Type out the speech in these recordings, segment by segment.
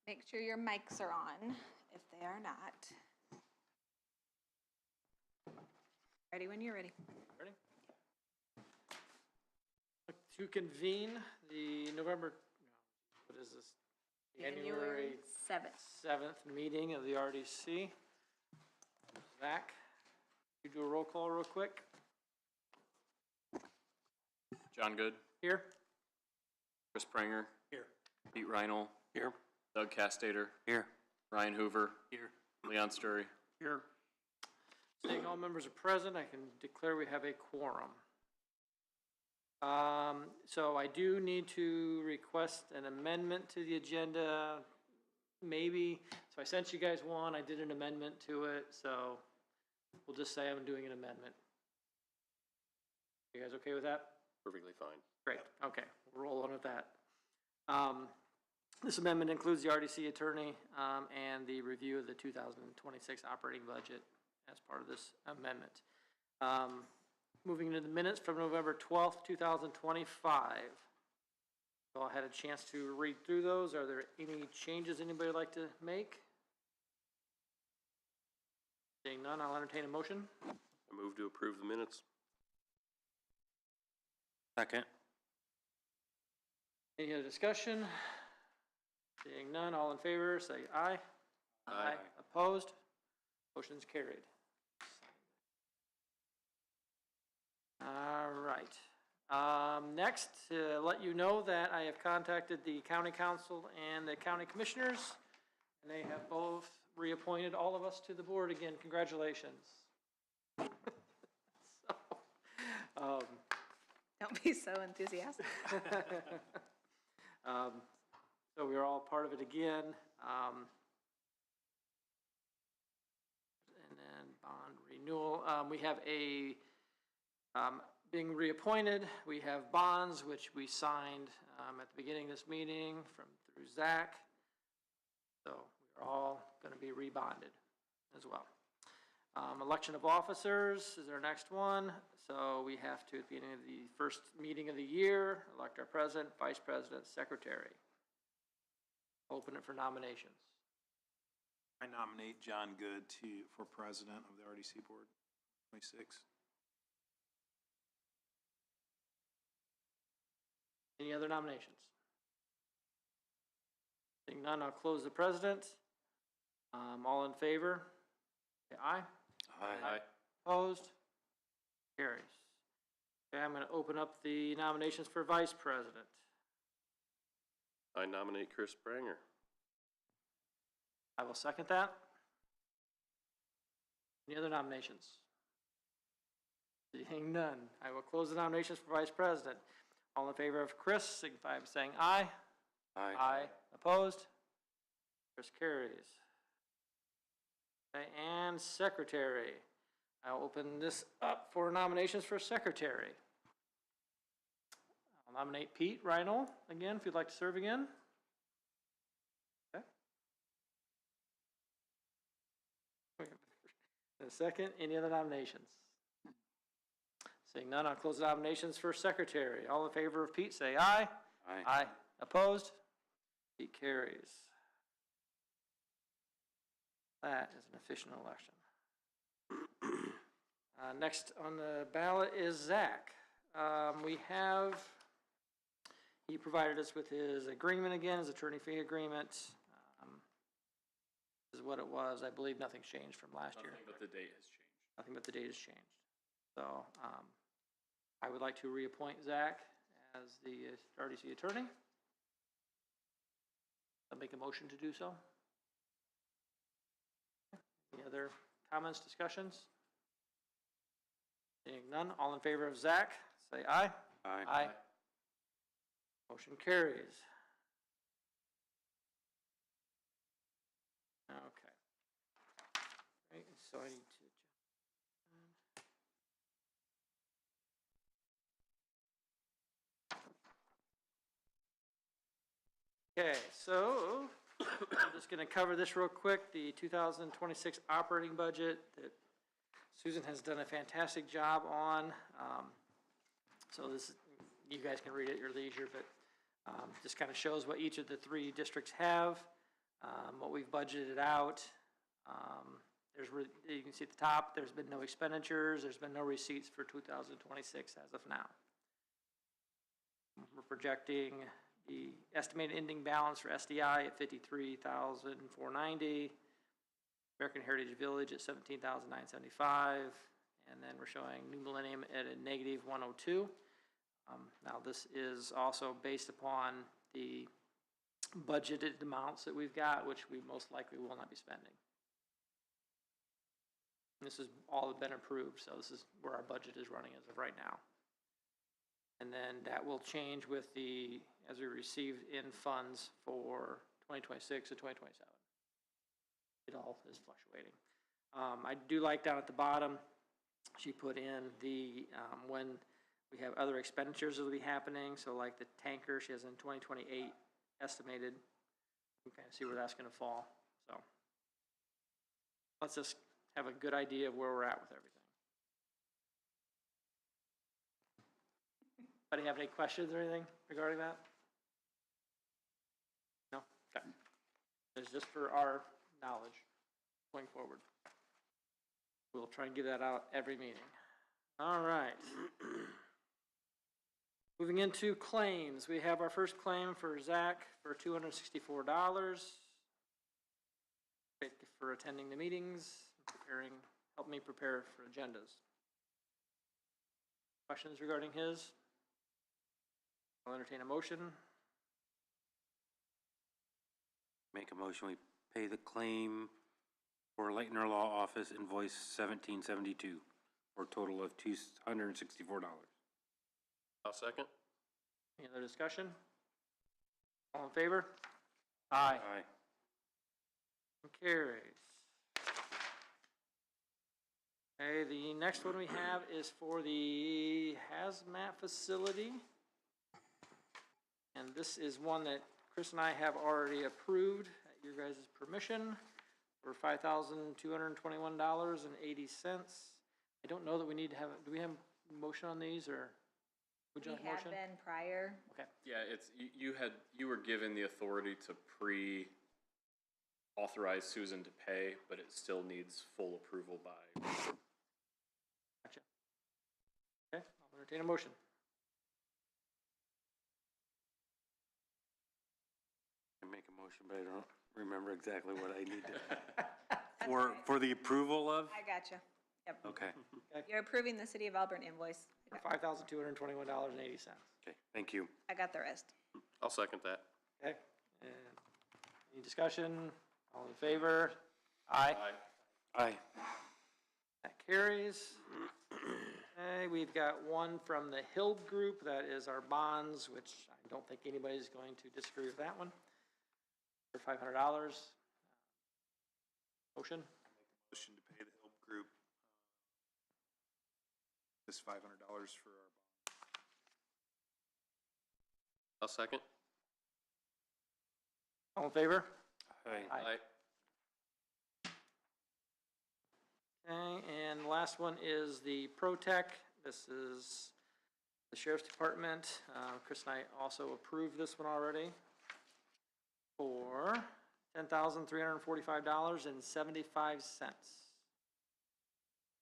Make sure your mics are on if they are not. Ready when you're ready. Ready? To convene the what is this? January 7th meeting of the RDC. Zach, you do a roll call real quick. John Good. Here. Chris Pranger. Here. Pete Reinl. Here. Doug Castater. Here. Ryan Hoover. Here. Leon Sturry. Here. Seeing all members are present, I can declare we have a quorum. So I do need to request an amendment to the agenda, maybe. So I sent you guys one, I did an amendment to it, so we'll just say I'm doing an amendment. You guys okay with that? Perfectly fine. Great, okay, we'll roll on with that. This amendment includes the RDC attorney and the review of the 2026 operating budget as part of this amendment. Moving into the minutes from November 12th, 2025. So I had a chance to read through those. Are there any changes anybody would like to make? Seeing none, I'll entertain a motion. I move to approve the minutes. Second. Any other discussion? Seeing none, all in favor, say aye. Aye. Opposed? Motion's carried. All right. Next, to let you know that I have contacted the county council and the county commissioners, and they have both reappointed all of us to the board again. Congratulations. Don't be so enthusiastic. So we are all part of it again. And then bond renewal. We have a being reappointed. We have bonds which we signed at the beginning of this meeting through Zach. So we're all going to be rebonded as well. Election of officers is our next one. So we have to, at the beginning of the first meeting of the year, elect our president, vice president, secretary. Open it for nominations. I nominate John Good for president of the RDC board, 26. Any other nominations? Seeing none, I'll close the president. All in favor? Say aye. Aye. Opposed? Carries. Okay, I'm going to open up the nominations for vice president. I nominate Chris Pranger. I will second that. Any other nominations? Seeing none, I will close the nominations for vice president. All in favor of Chris, signify by saying aye. Aye. Aye. Opposed? Chris carries. Okay, and secretary. I'll open this up for nominations for secretary. I'll nominate Pete Reinl again, if you'd like to serve again. Okay. A second, any other nominations? Seeing none, I'll close the nominations for secretary. All in favor of Pete, say aye. Aye. Aye. Opposed? Pete carries. That is an efficient election. Next on the ballot is Zach. He provided us with his agreement again, his attorney fee agreement. This is what it was. I believe nothing's changed from last year. Nothing but the date has changed. Nothing but the date has changed. So I would like to reappoint Zach as the RDC attorney. I'll make a motion to do so. Any other comments, discussions? Seeing none, all in favor of Zach, say aye. Aye. Aye. Motion carries. Okay. Right, so I need to Okay, so I'm just going to cover this real quick. The 2026 operating budget that Susan has done a fantastic job on. So this, you guys can read it at your leisure, but just kind of shows what each of the three districts have. What we've budgeted out, you can see at the top, there's been no expenditures, there's been no receipts for 2026 as of now. We're projecting the estimated ending balance for SDI at $53,490, American Heritage Village at $17,975, and then we're showing New Millennium at a negative 102. Now this is also based upon the budgeted amounts that we've got, which we most likely will not be spending. This is all been approved, so this is where our budget is running as of right now. And then that will change with as we receive in funds for 2026 to 2027. It all is fluctuating. I do like down at the bottom, she put in when we have other expenditures that will be happening, so like the tanker, she has in 2028 estimated. You can kind of see where that's going to fall. So let's just have a good idea of where we're at with everything. Anybody have any questions or anything regarding that? No? Okay. It's just for our knowledge going forward. We'll try and get that out every meeting. All right. Moving into claims, we have our first claim for Zach for $264. Thank you for attending the meetings, help me prepare for agendas. Questions regarding his? I'll entertain a motion. Make a motion, we pay the claim for Lightner Law Office invoice 1772 for a total of $264. I'll second. Any other discussion? All in favor? Aye. Aye. Carries. Okay, the next one we have is for the hazmat facility. And this is one that Chris and I have already approved at your guys' permission for $5,221.80. I don't know that we need to have, do we have a motion on these, or would you We like a had motion? been prior. Okay, Yeah, you were given the authority to authorize Susan to pay, but it still needs full approval by. gotcha. Okay, I'll entertain a motion. I make a motion, but I don't remember exactly what I need to, That's all right. for the approval of? I gotcha. Yep. Okay, You're approving the City of Auburn invoice. For $5,221.80. okay, thank you. I got the rest. I'll second that. Okay, and any discussion? All in favor? Aye. Aye. That carries. Okay, we've got one from the Hill Group, that is our bonds, which I don't think anybody's going to disagree with that one, for $500. Motion? Motion to pay the Help Group this $500 for our bond. I'll second. All in favor? Aye. Aye. Okay, and the last one is the ProTech. This is the Sheriff's Department. Chris and I also approved this one already for $10,345.75.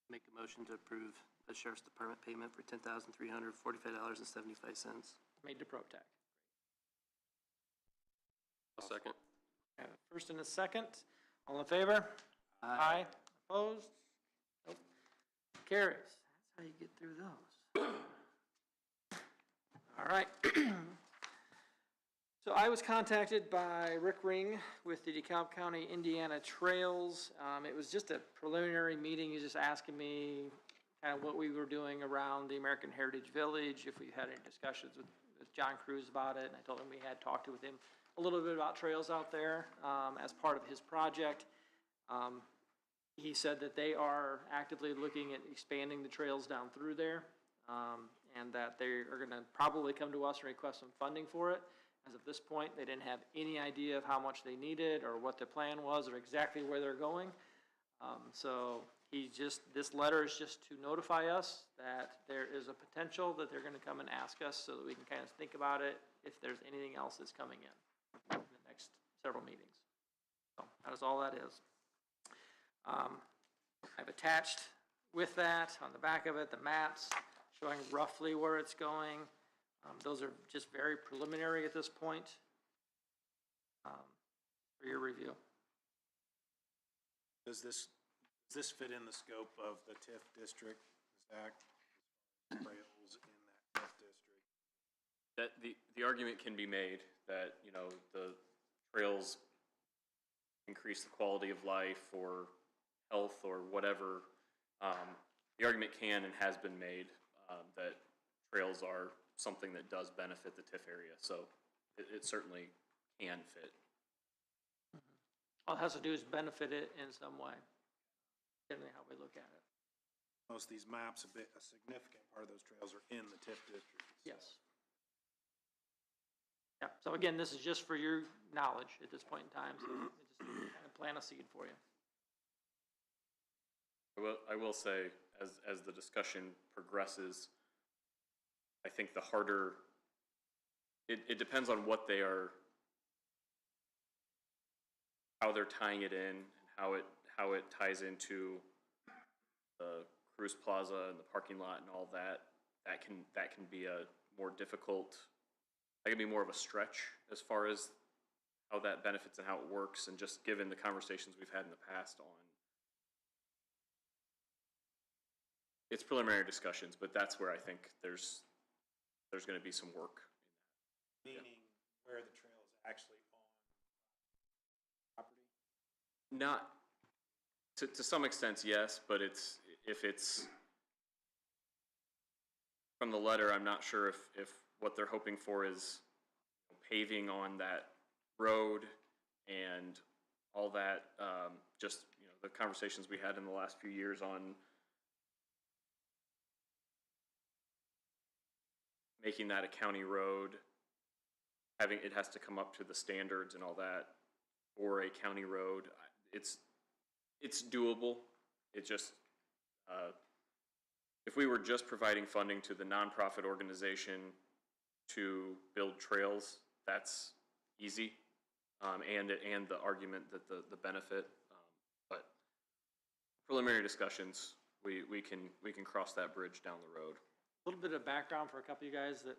Make a motion to approve the Sheriff's Department payment for $10,345.75. Made to ProTech. I'll second. Have a first and a second. All in favor? Aye. Opposed? Nope. Carries. That's how you get through those. All right. So I was contacted by Rick Ring with the DeKalb County, Indiana Trails. It was just a preliminary meeting. He was just asking me kind of what we were doing around the American Heritage Village, if we had any discussions with John Cruz about it. And I told him we had talked with him a little bit about trails out there as part of his project. He said that they are actively looking at expanding the trails down through there, and that they are going to probably come to us and request some funding for it. As of this point, they didn't have any idea of how much they needed or what the plan was or exactly where they're going. So this letter is just to notify us that there is a potential that they're going to come and ask us so that we can kind of think about it if there's anything else that's coming in the next several meetings. So that is all that is. I've attached with that, on the back of it, the maps showing roughly where it's going. Those are just very preliminary at this point, for your review. Does this fit in the scope of the TIF district, Zach? Trails in that TIF district? That the argument can be made that, you know, the trails increase the quality of life or health or whatever. The argument can and has been made that trails are something that does benefit the TIF area, so it certainly can fit. All it has to do is benefit it in some way, generally how we look at it. Most of these maps, a significant part of those trails are in the TIF district. Yes. Yeah, so again, this is just for your knowledge at this point in time, so just kind of plant a seed for you. I will say, as the discussion progresses, I think the harder, it depends on what they are, how they're tying it in, and how it ties into the cruise plaza and the parking lot and all that. That can be a more difficult, that can be more of a stretch as far as how that benefits and how it works, and just given the conversations we've had in the past on, it's preliminary discussions, but that's where I think there's going to be some work. Meaning where the trail is actually on property? Not, to some extent, yes, but if it's, from the letter, I'm not sure if what they're hoping for is paving on that road and all that, just, you know, the conversations we had in the last few years on making that a county road, having, it has to come up to the standards and all that, or a county road. It's doable. It just, if we were just providing funding to the nonprofit organization to build trails, that's easy, and the argument that the benefit, but preliminary discussions, we can cross that bridge down the road. A little bit of background for a couple of you guys that,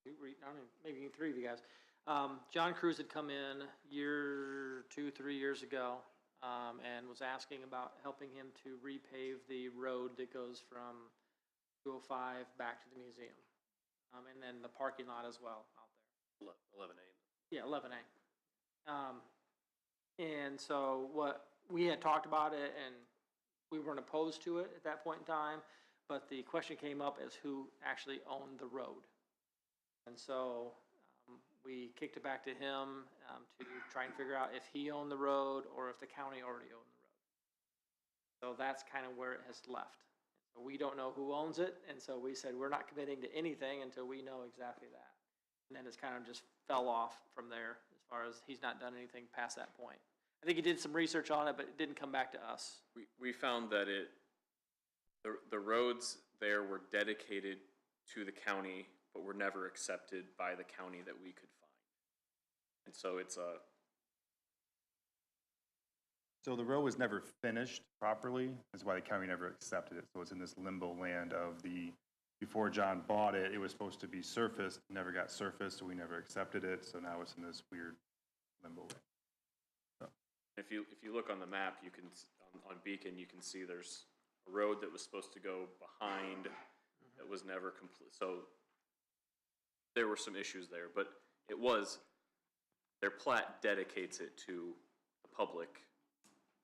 I don't know, maybe 3 of you guys. John Cruz had come in 3 years ago, and was asking about helping him to repave the road that goes from 205 back to the museum. And then the parking lot as well out there. 11A. Yeah, 11A. And so what, we had talked about it and we weren't opposed to it at that point in time, but the question came up as who actually owned the road. And so we kicked it back to him to try and figure out if he owned the road or if the county already owned the road. So that's kind of where it has left. So we don't know who owns it, and so we said we're not committing to anything until we know exactly that. And then it's kind of just fell off from there as far as he's not done anything past that point. I think he did some research on it, but it didn't come back to us. We found that the roads there were dedicated to the county, but were never accepted by the county that we could find. And so it's a... So the road was never finished properly, that's why the county never accepted it. So it's in this limbo land of before John bought it, it was supposed to be surfaced, never got surfaced, so we never accepted it, so now it's in this weird limbo land. So. If you look on the map, you can, on Beacon, you can see there's a road that was supposed to go behind that was never complete. So there were some issues there, but their plat dedicates it to the public,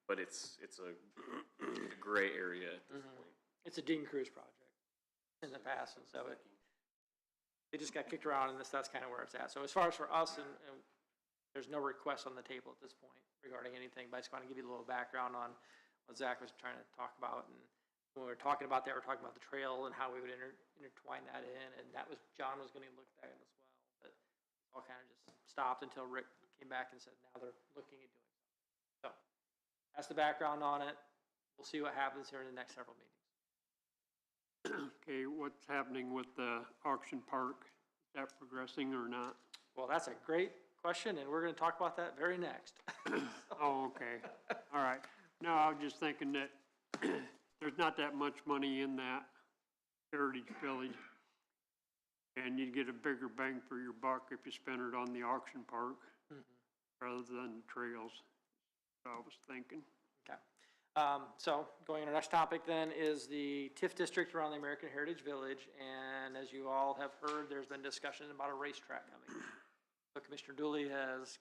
but it's a gray area at this point. It's a Dean Cruz project in the past, and so it just got kicked around, and that's kind of where it's at. So as far as for us, and there's no request on the table at this point regarding anything, but I just want to give you a little background on what Zach was trying to talk about. And when we were talking about that, we were talking about the trail and how we would intertwine that in, and that was, John was going to look at it as well. But it all kind of just stopped until Rick came back and said, now they're looking at doing something. So that's the background on it. We'll see what happens here in the next several meetings. Okay, what's happening with the auction park? Is that progressing or not? Well, that's a great question, and we're gonna talk about that very next. Oh, okay. All right. No, I was just thinking that there's not that much money in that Heritage Village. And you'd get a bigger bang for your buck if you spent it on the auction park rather than the trails. So I was thinking. Okay. So going to our next topic then is the TIF district around the American Heritage Village. And as you all have heard, there's been discussion about a racetrack coming. So Commissioner Dooley has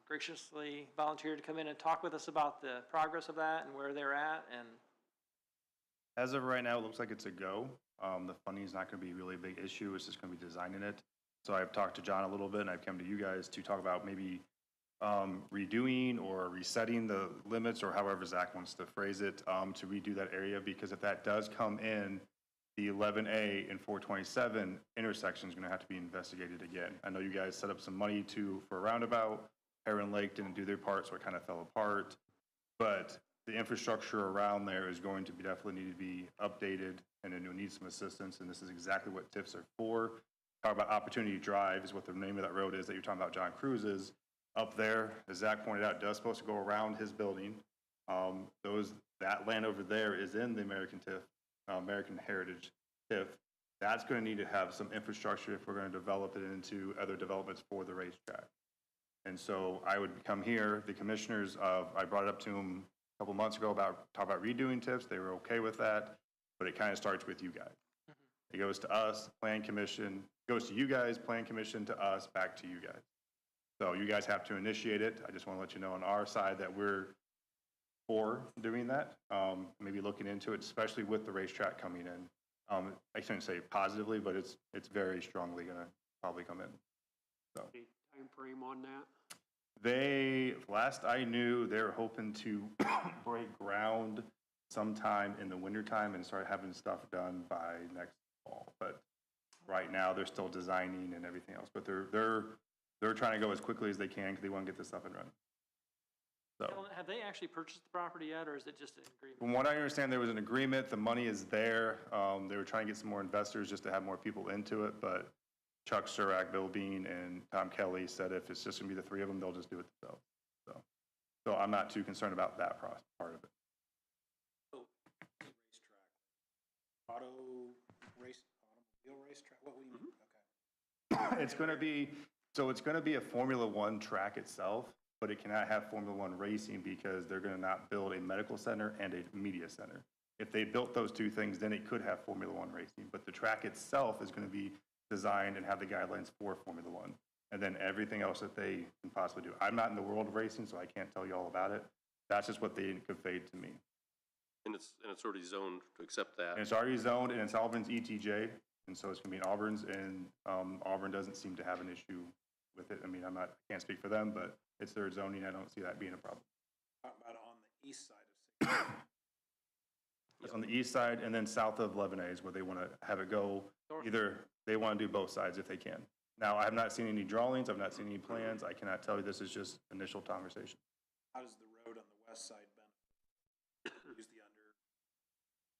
graciously volunteered to come in and talk with us about the progress of that and where they're at. And As of right now, it looks like it's a go. The funding is not going to be really a big issue. It's just going to be designing it. So I've talked to John a little bit, and I've come to you guys to talk about maybe redoing or resetting the limits, or however Zach wants to phrase it, to redo that area, because if that does come in, the 11A and 427 intersection is going to have to be investigated again. I know you guys set up some money for a roundabout. Heron Lake didn't do their part, so it kind of fell apart. But the infrastructure around there is going to definitely need to be updated, and it will need some assistance, and this is exactly what TIFs are for. Talk about Opportunity Drive is what the name of that road is that you're talking about, John Cruz's. Up there, as Zach pointed out, does supposed to go around his building. That land over there is in the American Heritage TIF. That's going to need to have some infrastructure if we're going to develop it into other developments for the racetrack. And so I would come here, the commissioners, I brought it up to them a couple months ago talk about redoing TIFs. They were okay with that, but it kind of starts with you guys. It goes to us, Plan Commission, goes to you guys, Plan Commission, to us, back to you guys. So you guys have to initiate it. I just want to let you know on our side that we're for doing that, maybe looking into it, especially with the racetrack coming in. I shouldn't say positively, but it's very strongly going to probably come in. So. Any time frame on that? Last I knew, they're hoping to break ground sometime in the wintertime and start having stuff done by next fall. But right now, they're still designing and everything else. But they're trying to go as quickly as they can because they want to get this up and running. So, have they actually purchased the property yet, or is it just an agreement? from what I understand, there was an agreement. The money is there. They were trying to get some more investors just to have more people into it. But Chuck Surak, Bill Bean, and Tom Kelly said if it's just going to be the three of them, they'll just do it themselves. So I'm not too concerned about that part of it. Racetrack, automobile racetrack, what do you mean? Okay. It's going to be a Formula One track itself, but it cannot have Formula One racing because they're going to not build a medical center and a media center. If they built those two things, then it could have Formula One racing, but the track itself is going to be designed and have the guidelines for Formula One, and then everything else that they can possibly do. I'm not in the world of racing, so I can't tell you all about it. That's just what they conveyed to me. And it's already zoned to accept that. And it's already zoned, and it's Auburn's ETJ, and so it's going to be in Auburn's, and Auburn doesn't seem to have an issue with it. I mean, I can't speak for them, but it's their zoning. I don't see that being a problem. Talking about on the east side of 60. It's on the east side, and then south of 11A is where they want to have it go. Either they want to do both sides if they can. Now, I have not seen any drawings. I've not seen any plans. I cannot tell you. This is just initial conversation. How does the road on the west side benefit? Use the under.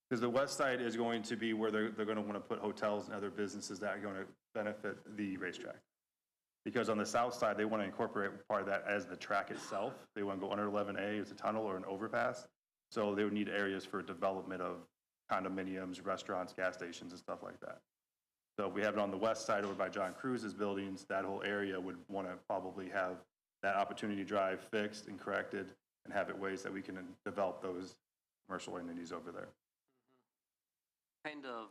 Because the west side is going to be where they're going to want to put hotels and other businesses that are going to benefit the racetrack. Because on the south side, they want to incorporate part of that as the track itself. They want to go under 11A as a tunnel or an overpass. So they would need areas for development of condominiums, restaurants, gas stations, and stuff like that. So if we have it on the west side over by John Cruz's buildings, that whole area would want to probably have that Opportunity Drive fixed and corrected and have it ways that we can develop those commercial entities over there. Kind of,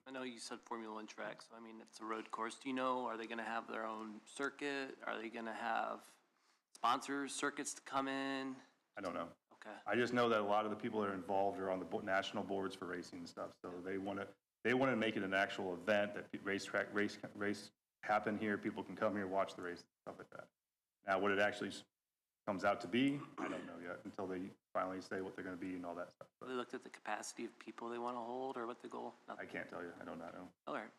I know you said Formula One track, so I mean, if it's a road course, do you know, are they gonna have their own circuit? Are they gonna have sponsors, circuits to come in? I don't know. Okay. I just know that a lot of the people that are involved are on the national boards for racing and stuff. So they want to make it an actual event that race happen here. People can come here, watch the race, stuff like that. Now, what it actually comes out to be, I don't know yet until they finally say what they're going to be and all that stuff. Have they looked at the capacity of people they want to hold, or what the goal? I can't tell you. I do not know. All right.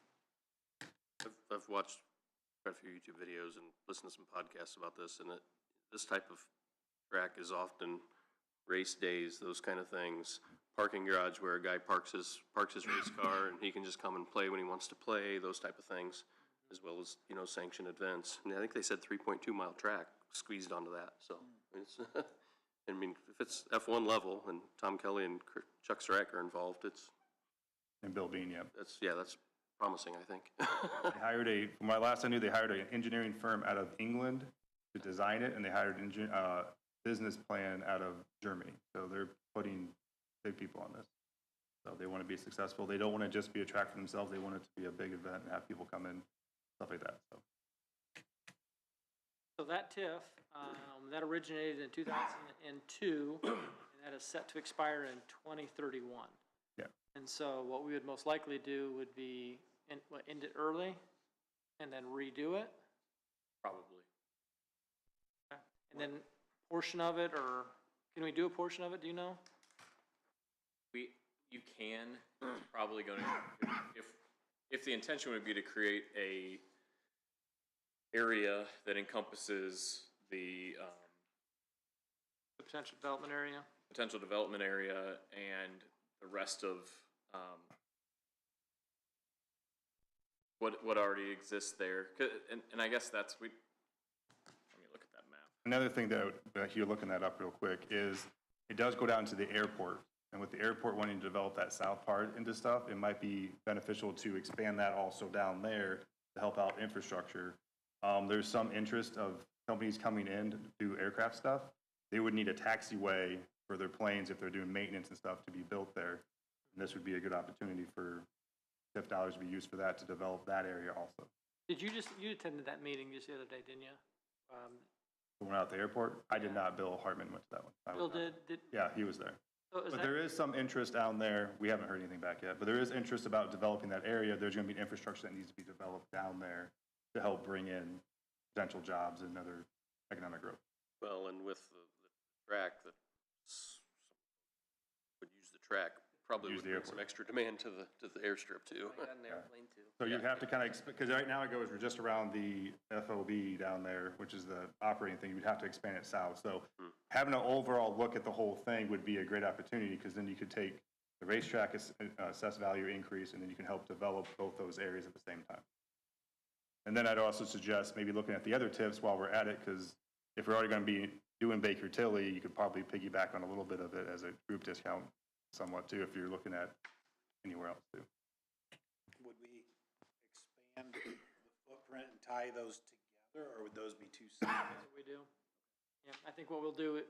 I've watched quite a few YouTube videos and listened to some podcasts about this, and this type of track is often race days, those kind of things. Parking garage where a guy parks his race car and he can just come and play when he wants to play, those type of things. as well as, you know, sanctioned events. And I think they said 3.2-mile track squeezed onto that, so it's, I mean, if it's F1 level and Tom Kelly and Chuck Strack are involved, it's, And Bill Bean, yep. that's promising, I think. They hired from my last I knew, they hired an engineering firm out of England to design it, and they hired a business plan out of Germany. So they're putting big people on this. So they want to be successful. They don't want to just be a track for themselves. They want it to be a big event and have people come in, stuff like that, so. So that TIF, that originated in 2002, and that is set to expire in 2031. Yeah. And so what we would most likely do would be end it early and then redo it, Probably. and then portion of it, or can we do a portion of it, do you know? You can, it's probably gonna, if the intention would be to create a area that encompasses the, The potential development area? potential development area and the rest of, what already exists there, and I guess that's, let me look at that map. Another thing that you're looking that up real quick is it does go down to the airport. And with the airport wanting to develop that south part into stuff, it might be beneficial to expand that also down there to help out infrastructure. There's some interest of companies coming in to do aircraft stuff. They would need a taxiway for their planes if they're doing maintenance and stuff to be built there. And this would be a good opportunity for TIF dollars to be used for that, to develop that area also. You attended that meeting just the other day, didn't you? The one out at the airport, I did not. Bill Hartman went to that one. I was Bill not. did? Yeah, he was there. So is But that, there is some interest down there. We haven't heard anything back yet, but there is interest about developing that area. There's going to be infrastructure that needs to be developed down there to help bring in potential jobs and other economic growth. Well, and with the track, that would use the track, probably Use would the bring some extra demand to the airstrip too. I got an airplane too. So you have to kind of, because right now it goes just around the FOB down there, which is the operating thing. You'd have to expand it south. So having an overall look at the whole thing would be a great opportunity, because then you could take the racetrack assessed value increase, and then you can help develop both those areas at the same time. And then I'd also suggest maybe looking at the other TIFs while we're at it, because if we're already going to be doing Baker Tilly, you could probably piggyback on a little bit of it as a group discount somewhat too, if you're looking at anywhere else too. Would we expand the footprint and tie those together, or would those be two separate? that's what we do. Yeah, I think what we'll do,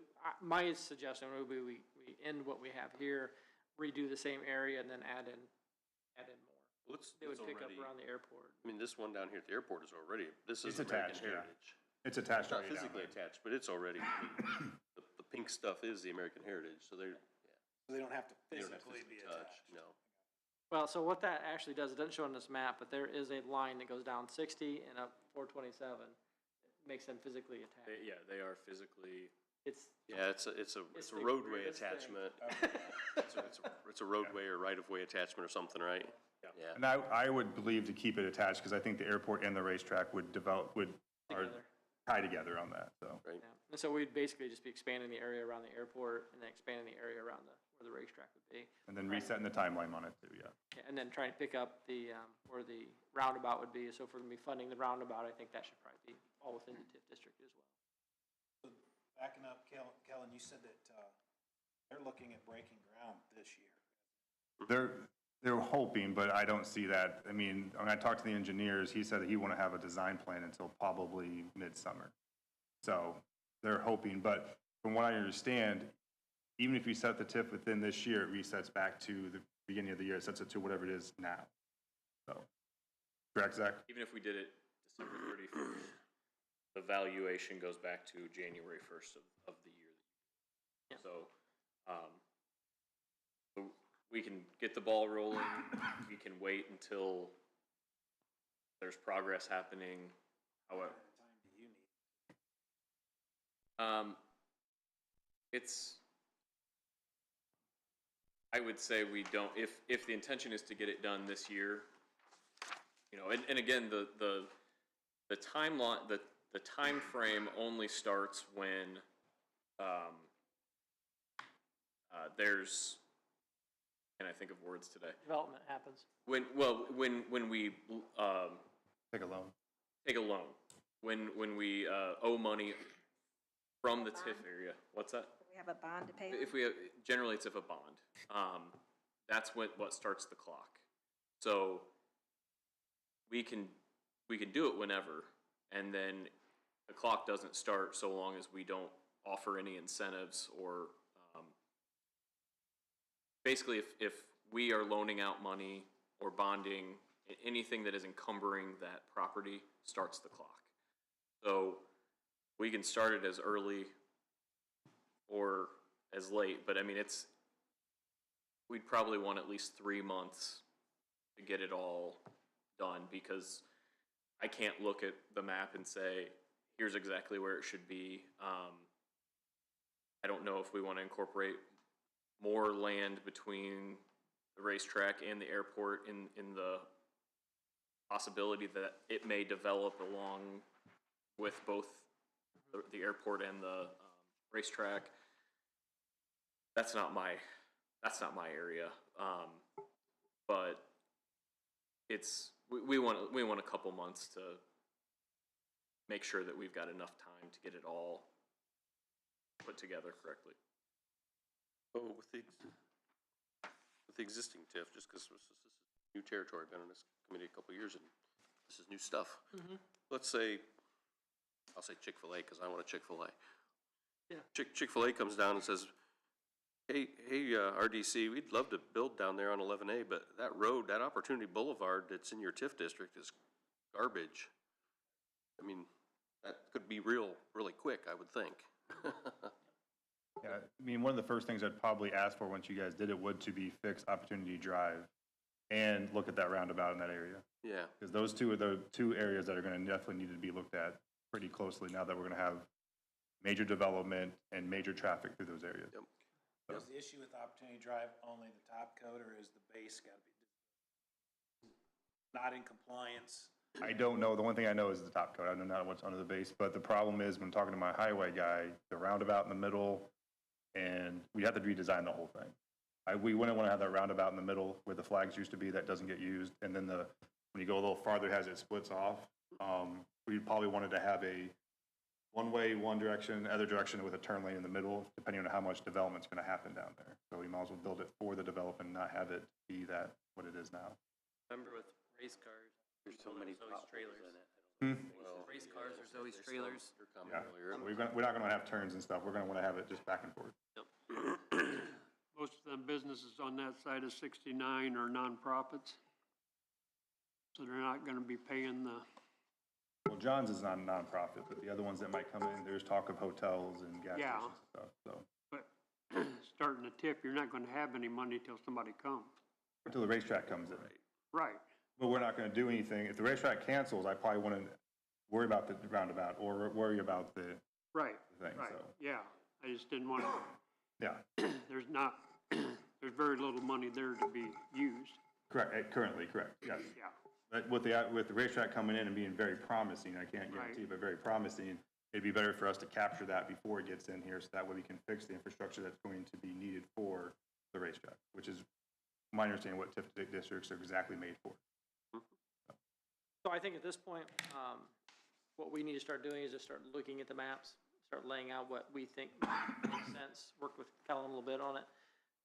my suggestion would be we end what we have here, redo the same area, and then add in more. Well, They would pick up already, around the airport. I mean, this one down here at the airport is already, this is It's American attached, yeah. Heritage. It's attached It's not already down physically there. attached, but it's already, the pink stuff is the American Heritage, so they're, So they don't have to they don't have to physically be physically touch, attached? no. Well, so what that actually does, it doesn't show on this map, but there is a line that goes down 60 and up 427. It makes them physically attached. They are physically, It's, Yeah, it's a It's the roadway greatest thing. attachment. It's a roadway or right-of-way attachment or something, right? Yeah. And I would believe to keep it attached, because I think the airport and the racetrack would are together. tied together on that, so. Right. Yeah. And so we'd basically just be expanding the area around the airport and then expanding the area around where the racetrack would be. And then resetting the timeline on it too, yeah. Yeah, and then trying to pick up where the roundabout would be. So if we're gonna be funding the roundabout, I think that should probably be all within the TIF district as well. Backing up, Kellen, you said that they're looking at breaking ground this year. They're hoping, but I don't see that. I mean, when I talked to the engineers, he said that he want to have a design plan until probably midsummer. So they're hoping, but from what I understand, even if you set the TIF within this year, it resets back to the beginning of the year. It sets it to whatever it is now. So, correct, Zach? even if we did it December 31st, the valuation goes back to January 1st of the year. Yeah. So, so we can get the ball rolling, we can wait until there's progress happening, however. Time do you need? I would say we don't, if the intention is to get it done this year, you know, and again, the timeline, the time frame only starts when, there's, can I think of words today? Development happens. When we Take a loan. take a loan. When we, owe money from the TIF area, what's that? We have a bond to pay. If we have, generally it's if a bond. That's what starts the clock. So we can do it whenever, and then the clock doesn't start so long as we don't offer any incentives or, basically if we are loaning out money or bonding, anything that is encumbering that property starts the clock. So we can start it as early or as late, but I mean, we'd probably want at least 3 months to get it all done, because I can't look at the map and say, here's exactly where it should be. I don't know if we want to incorporate more land between the racetrack and the airport in the possibility that it may develop along with both the airport and the racetrack. That's not my area. But we want a couple months to make sure that we've got enough time to get it all put together correctly. Oh, with the existing TIF, just because this is new territory, I've been on this committee a couple of years, and this is new stuff. Let's say, I'll say Chick-fil-A, because I want a Chick-fil-A. Yeah. Chick-fil-A comes down and says, hey, RDC, we'd love to build down there on 11A, but that road, that Opportunity Boulevard that's in your TIF district is garbage. I mean, that could be really quick, I would think. Yeah, I mean, one of the first things I'd probably ask for once you guys did it would to be fix Opportunity Drive and look at that roundabout in that area. Yeah. Because those two are the two areas that are going to definitely need to be looked at pretty closely now that we're going to have major development and major traffic through those areas. Yep. So. Is the issue with Opportunity Drive only the top coat, or is the base got to be not in compliance? I don't know. The one thing I know is the top coat. I don't know what's under the base. But the problem is when talking to my highway guy, the roundabout in the middle, and we'd have to redesign the whole thing. We wouldn't want to have that roundabout in the middle where the flags used to be that doesn't get used. And then when you go a little farther, as it splits off, we probably wanted to have a one-way, one direction, other direction with a turn lane in the middle, depending on how much development's going to happen down there. So we might as well build it for the development, not have it be that what it is now. Remember with race cars, There's so many there's always potholes trailers. in it. Well, Race cars, there's always Your trailers. comment Yeah, earlier. we're not going to have turns and stuff. We're going to want to have it just back and forth. Most of them businesses on that side of 69 are nonprofits. So they're not gonna be paying the, Well, John's is not a nonprofit, but the other ones that might come in, there's talk of hotels and gas Yeah. stations and stuff, so. but starting a tip, you're not gonna have any money till somebody comes. Until the racetrack comes in. Right. But we're not gonna do anything. If the racetrack cancels, I probably wouldn't worry about the roundabout or worry about the Right, thing, right, so. yeah. I just didn't want, Yeah, there's very little money there to be used. correct, currently, correct, yes. Yeah, But with the racetrack coming in and being very promising, I can't guarantee, Right. but very promising, it'd be better for us to capture that before it gets in here, so that way we can fix the infrastructure that's going to be needed for the racetrack, which is my understanding what TIF districts are exactly made for. So I think at this point, what we need to start doing is just start looking at the maps, start laying out what we think makes sense, work with Kellen a little bit on it,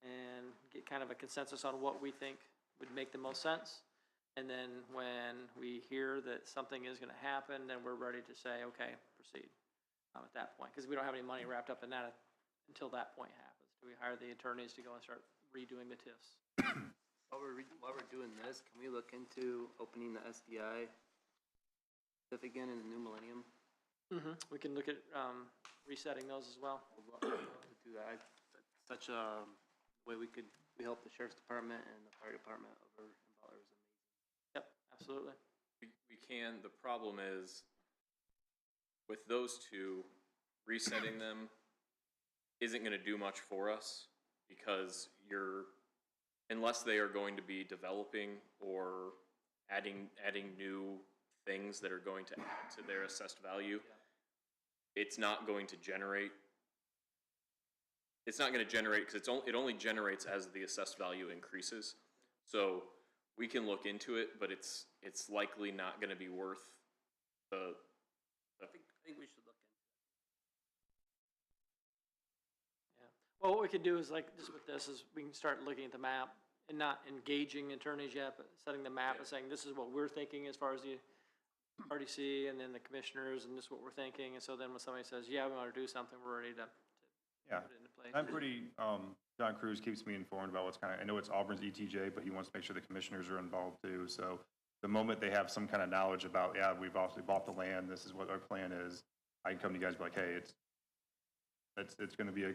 and get kind of a consensus on what we think would make the most sense. And then when we hear that something is gonna happen, then we're ready to say, okay, proceed, at that point. Because we don't have any money wrapped up in that until that point happens. Do we hire the attorneys to go and start redoing the TIFs? While we're doing this, can we look into opening the SDI TIF again in the new millennium? We can look at, resetting those as well. We'd love to do that. Such a way we help the sheriff's department and the fire department over in Butler is amazing. Yep, absolutely. We can, the problem is, with those two, resetting them isn't gonna do much for us, because unless they are going to be developing or adding new things that are going to add to their assessed value, it's not going to generate, because it only generates as the assessed value increases. So we can look into it, but it's likely not gonna be worth the, I think we should look into Yeah. Well, what we could do is like, just with this, is we can start looking at the map and not engaging attorneys yet, but setting the map and saying, this is what we're thinking as far as the RDC and then the commissioners, and this is what we're thinking. And so then when somebody says, yeah, we want to do something, we're ready to Yeah. put it into place. I'm pretty, John Cruz keeps me informed about what's kind of, I know it's Auburn's ETJ, but he wants to make sure the commissioners are involved too. So the moment they have some kind of knowledge about, yeah, we've also bought the land, this is what our plan is, I can come to you guys and be like, hey, it's going to be a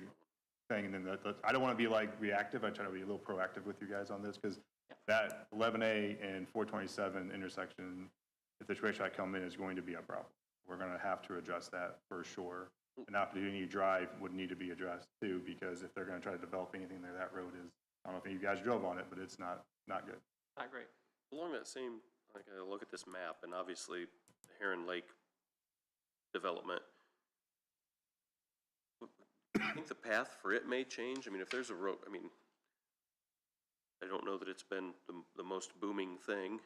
thing. And then I don't want to be like reactive. I try to be a little proactive with you guys on this, because that 11A and 427 intersection, if the situation I come in, is going to be a problem. We're going to have to address that for sure. An opportunity drive would need to be addressed too, because if they're going to try to develop anything there, that road is, I don't know if any of you guys drove on it, but it's not good. Not great. Along that same, like, I look at this map, and obviously the Heron Lake development, I think the path for it may change. I mean, if there's a road, I mean, I don't know that it's been the most booming thing.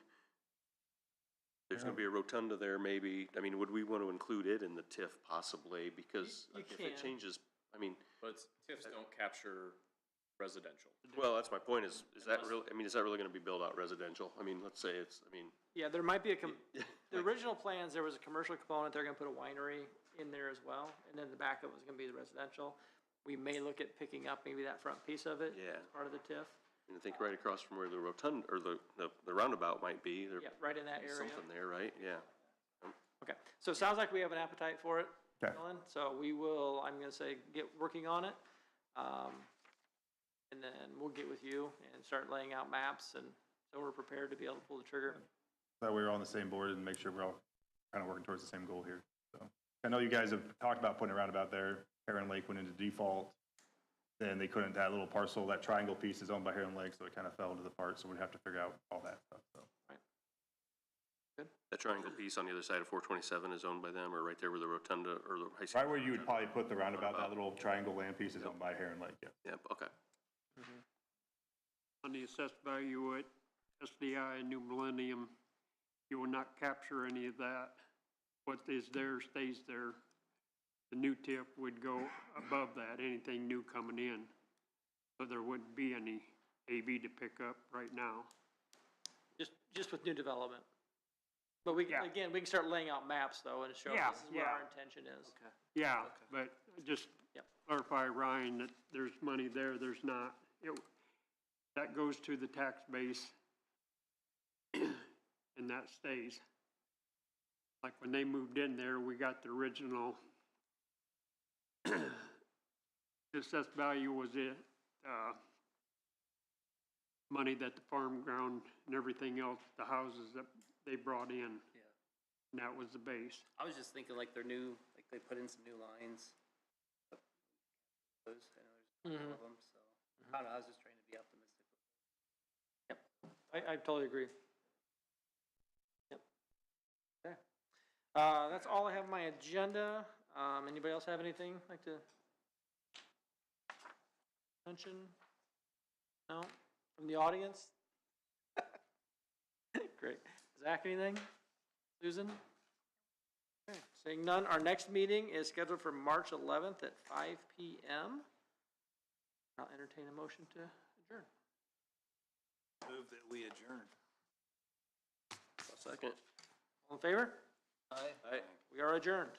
There's gonna be a rotunda there, maybe. I mean, would we want to include it in the TIF possibly? Because You if it can. changes, I mean, but TIFs don't capture residential. well, that's my point, is that really, I mean, is that really gonna be built out residential? I mean, let's say it's, I mean, Yeah, there might be the original plans, there was a commercial component, they're gonna put a winery in there as well, and then the backup was gonna be the residential. We may look at picking up maybe that front piece of it. Yeah. As part of the TIF. I think right across from where the rotunda, or the roundabout might be, there's Yeah, right in that area. something there, right? Yeah. Okay, so it sounds like we have an appetite for it, Okay. Dylan, so we will, I'm gonna say, get working on it. And then we'll get with you and start laying out maps, and so we're prepared to be able to pull the trigger. That way we're on the same board and make sure we're all kind of working towards the same goal here. So I know you guys have talked about putting a roundabout there. Heron Lake went into default. Then they couldn't, that little parcel, that triangle piece is owned by Heron Lake, so it kind of fell into the part, so we'd have to figure out all that stuff, so. That triangle piece on the other side of 427 is owned by them, or right there where the rotunda, or the high school? Right where you would probably put the roundabout, that little triangle land piece is owned by Heron Lake, yeah. Yep, okay. On the assessed value at SDI and New Millennium, you will not capture any of that. What is there stays there. The new tip would go above that, anything new coming in. So there wouldn't be any AV to pick up right now. Just with new development. But we, Yeah. again, we can start laying out maps though, and show Yeah, this is what yeah. our intention is. Okay. Yeah, but just Yep. clarify, Ryan, that there's money there, there's not. That goes to the tax base and that stays. Like when they moved in there, we got the original, the assessed value was it, money that the farm ground and everything else, the houses that they brought in. Yeah. And that was the base. I was just thinking like they're new, like they put in some new lines. Those, I know there's a couple of them, so, I don't know, I was just trying to be optimistic. I totally agree. Yep. Okay. That's all I have on my agenda. Anybody else have anything like to mention? No? From the audience? Great. Zach, anything? Susan? Okay. Seeing none, our next meeting is scheduled for March 11th at 5 p.m. I'll entertain a motion to adjourn. Move that we adjourn. A second. All in favor? Aye. Aye. We are adjourned.